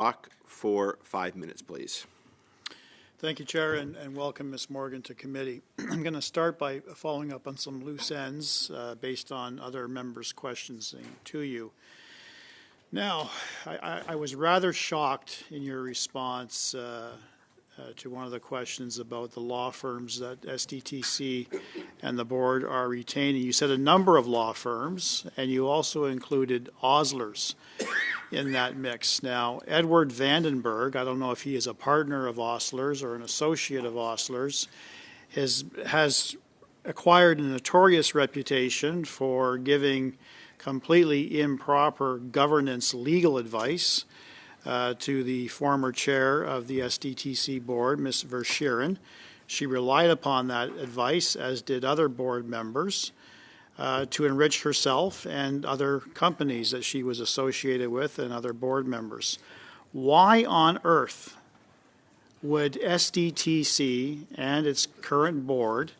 Talk for 5 minutes, please. Thank you, Chair, and welcome, Ms. Morgan, to committee. I'm going to start by following up on some loose ends based on other members' questions to you. Now, I was rather shocked in your response to one of the questions about the law firms that SDTC and the board are retaining. You said a number of law firms, and you also included Osler's in that mix. Now, Edward Vandenberg, I don't know if he is a partner of Osler's or an associate of Osler's, has acquired a notorious reputation for giving completely improper governance legal advice to the former chair of the SDTC board, Ms. Verschuren. She relied upon that advice, as did other board members, to enrich herself and other companies that she was associated with and other board members. Why on earth would SDTC and its current board,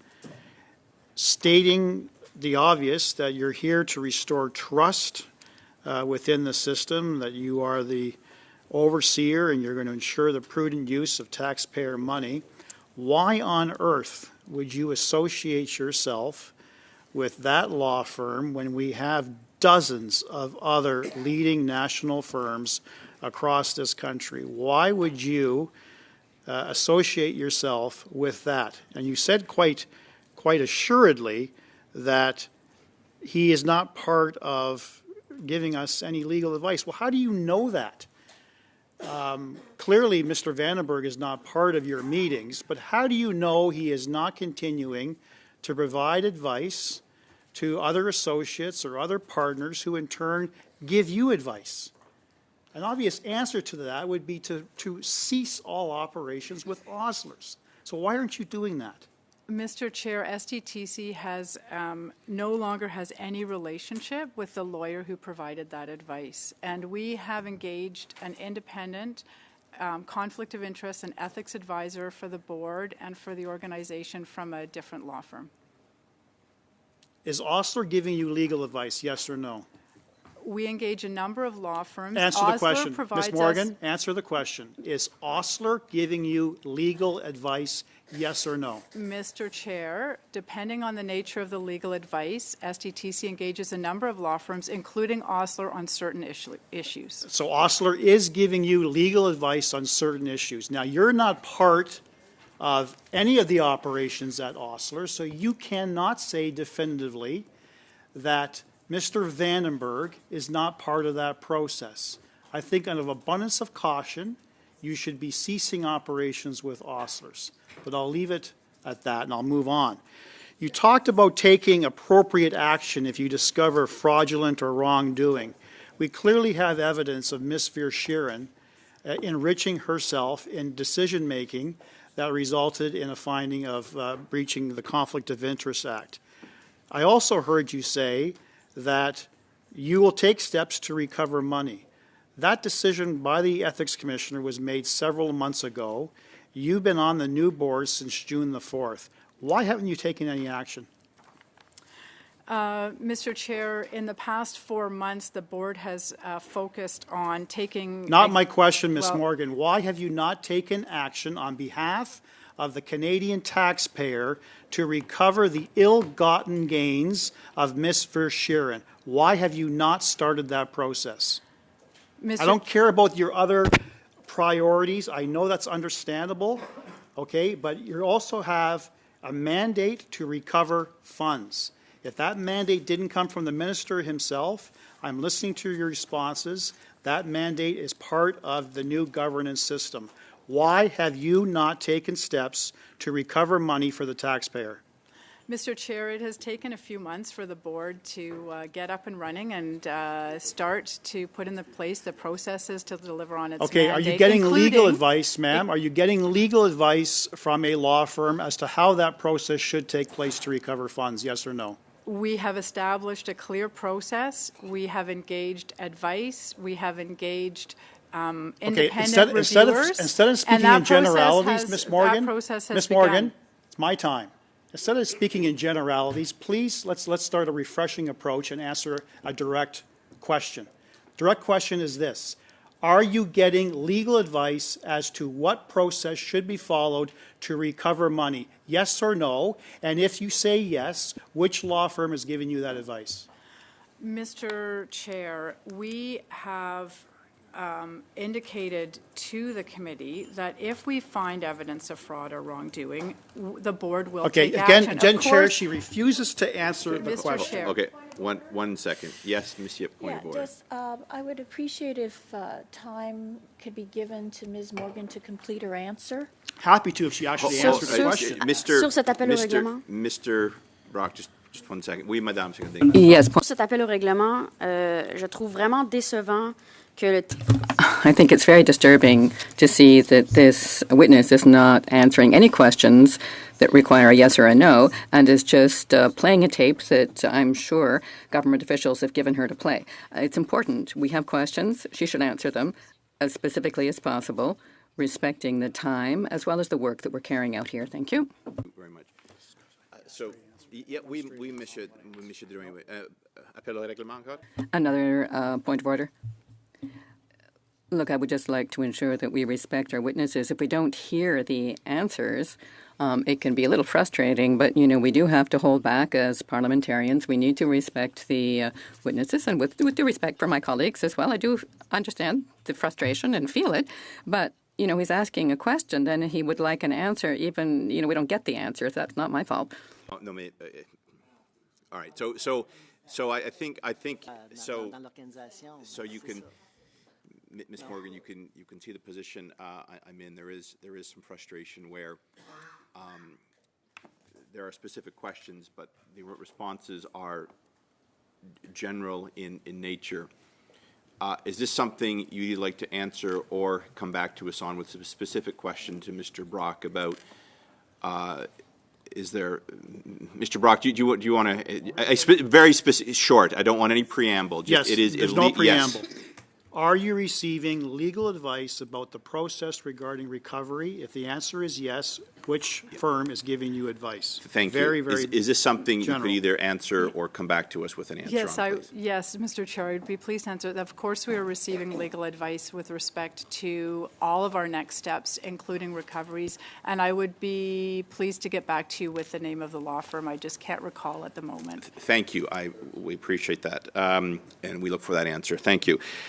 stating the obvious that you're here to restore trust within the system, that you are the overseer and you're going to ensure the prudent use of taxpayer money, why on earth would you associate yourself with that law firm when we have dozens of other leading national firms across this country? Why would you associate yourself with that? And you said quite assuredly that he is not part of giving us any legal advice. Well, how do you know that? Clearly, Mr. Vandenberg is not part of your meetings, but how do you know he is not continuing to provide advice to other associates or other partners who in turn give you advice? An obvious answer to that would be to cease all operations with Osler's. So why aren't you doing that? Mr. Chair, SDTC has no longer has any relationship with the lawyer who provided that advice, and we have engaged an independent conflict of interest and ethics advisor for the board and for the organization from a different law firm. Is Osler giving you legal advice, yes or no? We engage a number of law firms. Answer the question. Ms. Morgan, us, answer the question. Is Osler giving you legal advice, yes or no? Mr. Chair, depending on the nature of the legal advice, SDTC engages a number of law firms, including Osler, on certain issues. So Osler is giving you legal advice on certain issues. Now, you're not part of any of the operations at Osler, so you cannot say definitively that Mr. Vandenberg is not part of that process. I think out of abundance of caution, you should be ceasing operations with Osler's. But I'll leave it at that and I'll move on. You talked about taking appropriate action if you discover fraudulent or wrongdoing. We clearly have evidence of Ms. Verschuren enriching herself in decision-making that resulted in a finding of breaching the Conflict of Interest Act. I also heard you say that you will take steps to recover money. That decision by the Ethics Commissioner was made several months ago. You've been on the new board since June the 4th. Why haven't you taken any action? Mr. Chair, in the past 4 months, the board has focused on taking... Not my question, Ms. Morgan. Why have you not taken action on behalf of the Canadian taxpayer to recover the ill-gotten gains of Ms. Verschuren? Why have you not started that process? I don't care about your other priorities. I know that's understandable, okay? But you also have a mandate to recover funds. If that mandate didn't come from the minister himself, I'm listening to your responses. That mandate is part of the new governance system. Why have you not taken steps to recover money for the taxpayer? Mr. Chair, it has taken a few months for the board to get up and running and start to put into place the processes to deliver on its mandate. Okay, are you getting legal advice, ma'am? Are you getting legal advice from a law firm as to how that process should take place to recover funds, yes or no? We have established a clear process. We have engaged advice. We have engaged independent reviewers. Instead of speaking in generalities, Ms. Morgan, it's my time. Instead of speaking in generalities, please let's start a refreshing approach and answer a direct question. Direct question is this: Are you getting legal advice as to what process should be followed to recover money? Yes or no? And if you say yes, which law firm is giving you that advice? Mr. Chair, we have indicated to the committee that if we find evidence of fraud or wrongdoing, the board will Okay, take again, action. Of Chair, course, she refuses to answer the Mr. question. Chair. Okay, one second. Yes, Monsieur, point Yeah, of order. just, I would appreciate if time could be given to Ms. Morgan to complete her answer. Happy to if she actually answered the question. Sur cet appel au règlement. Mr. Brock, just 1 second. Oui, madame, c'est Yes, Pour cet appel au règlement, je trouve vraiment décevant que le I think it's very disturbing to see that this witness is not answering any questions that require a yes or a no and is just playing a tape that I'm sure government officials have given her to play. It's important. We have questions. She should answer them as specifically as possible, respecting the time as well as the work that we're carrying out here. Thank you. very much. So, yeah, oui, monsieur Drouin, oui. Appel au règlement encore? Another point of order. Look, I would just like to ensure that we respect our witnesses. If we don't hear the answers, it can be a little frustrating, but, you know, we do have to hold back as parliamentarians. We need to respect the witnesses, and with due respect for my colleagues as well. I do understand the frustration and feel it, but, you know, he's asking a question, then he would like an answer, even, you know, we don't get the answer. That's not my fault. No, mais, all right, so I think, so you can, Ms. Morgan, you can see the position I'm in. There is some frustration where there are specific questions, but the responses are general in nature. Is this something you'd like to answer or come back to us on with a specific question to Mr. Brock about? Is there, Mr. Brock? Do you want to very specific, short? I don't want any preamble. Yes, it is. there's no preamble. Yes. Are you receiving legal advice about the process regarding recovery? If the answer is yes, which firm is giving you advice? Thank very, you. Very, is this something general. you could either answer or come back to us with an answer Yes, on, please? yes, Mr. Chair, I'd be pleased to answer. Of course, we are receiving legal advice with respect to all of our next steps, including recoveries, and I would be pleased to get back to you with the name of the law firm. I just can't recall at the moment. Thank you. We appreciate that, and we look for that answer. Thank you.